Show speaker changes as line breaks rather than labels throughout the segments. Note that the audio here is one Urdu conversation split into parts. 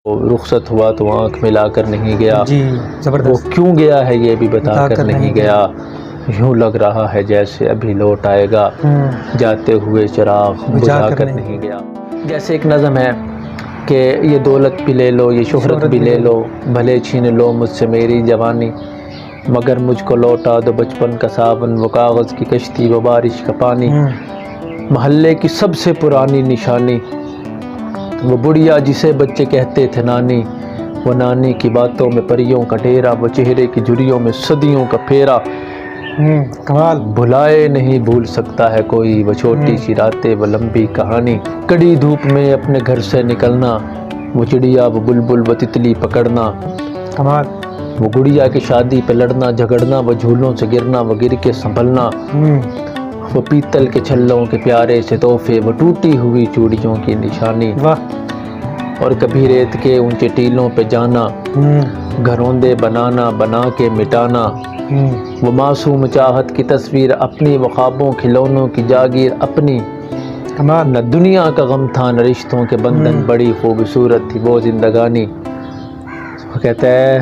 رخصت ہوا تو آنکھ ملا کر نہیں گیا،
جی زبردست.
وہ کیوں گیا ہے یہ بھی بتا کر نہیں گیا، یوں لگ رہا ہے جیسے ابھی لوٹ آئے گا، جاتے ہوئے چراغ بجھا کر نہیں گیا. جیسے ایک نظم ہے کہ یہ دولت بھی لے لو، یہ شہرت بھی لے لو، بھلے چھین لو مجھ سے میری جوانی، مگر مجھ کو لوٹا دو بچپن کا ساون، وہ کاغذ کی کشتی، وہ بارش کا پانی، محلے کی سب سے پرانی نشانی، وہ بڑھیا جسے بچے کہتے تھے نانی، وہ نانی کی باتوں میں پریوں کا ڈیرا، وہ چہرے کی جھریوں میں صدیوں کا پھیرا،
کمال.
بھلائے نہیں بھول سکتا ہے کوئی، وہ چھوٹی سی راتیں، وہ لمبی کہانی، کڑی دھوپ میں اپنے گھر سے نکلنا، وہ چڑیا، وہ بلبل، وہ تتلی پکڑنا،
کمال.
وہ گڑیا کی شادی پہ لڑنا جھگڑنا، وہ جھولوں سے گرنا، وہ گر کے سنبھلنا، وہ پیتل کے چھلوں کے پیارے سے تحفے، وہ ٹوٹی ہوئی چوڑیوں کی نشانی، اور کبھی ریت کے اونچے ٹیلوں پہ جانا، گھروندے بنانا بنا کے مٹانا، وہ معصوم چاہت کی تصویر اپنی، وہ خوابوں کھلونوں کی جاگیر اپنی، نہ دنیا کا غم تھا نہ رشتوں کے بندھن، بڑی خوبصورت تھی وہ زندگانی. وہ کہتا ہے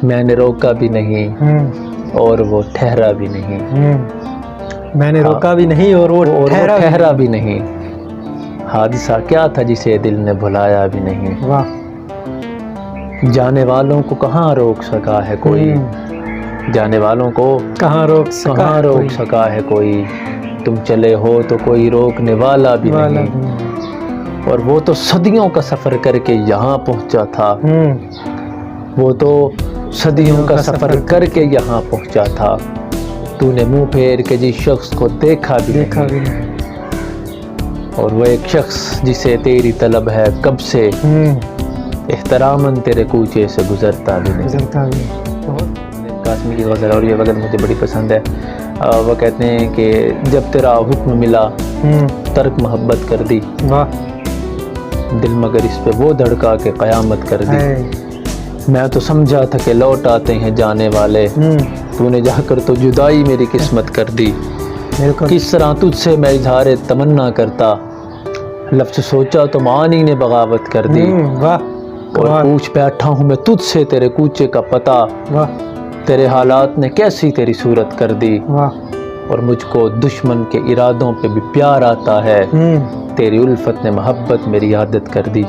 میں نے روکا بھی نہیں اور وہ ٹھہرا بھی نہیں،
میں نے روکا بھی نہیں اور وہ
ٹھہرا بھی نہیں، حادثہ کیا تھا جسے دل نے بھلایا بھی نہیں، جانے والوں کو کہاں روک سکا ہے کوئی، جانے والوں کو
کہاں روک
سکا ہے کوئی، تم چلے ہو تو کوئی روکنے والا بھی نہیں، اور وہ تو صدیوں کا سفر کر کے یہاں پہنچا تھا، وہ تو صدیوں کا سفر کر کے یہاں پہنچا تھا، تو نے منہ پھیر کے جس شخص کو دیکھا بھی نہیں، اور وہ ایک شخص جسے تیری طلب ہے کب سے، احتراماً تیرے کوچے سے گزرتا بھی نہیں. قاسمی کی غزل، اور یہ غزل مجھے بڑی پسند ہے. وہ کہتے ہیں کہ جب تیرا حکم ملا ترک محبت کر دی، دل مگر اس پہ وہ دھڑکا کہ قیامت کر دی، میں تو سمجھا تھا کہ لوٹ آتے ہیں جانے والے، تو نے جا کر تو جدائی میری قسمت کر دی، کس طرح تجھ سے میں اظہار تمنا کرتا، لفظ سوچا تو معانی نے بغاوت کر دی، اور پوچھ بیٹھا ہوں میں تجھ سے تیرے کوچے کا پتہ، تیرے حالات نے کیسی تیری صورت کر دی، اور مجھ کو دشمن کے ارادوں پہ بھی پیار آتا ہے، تیری الفت نے محبت میری عادت کر دی.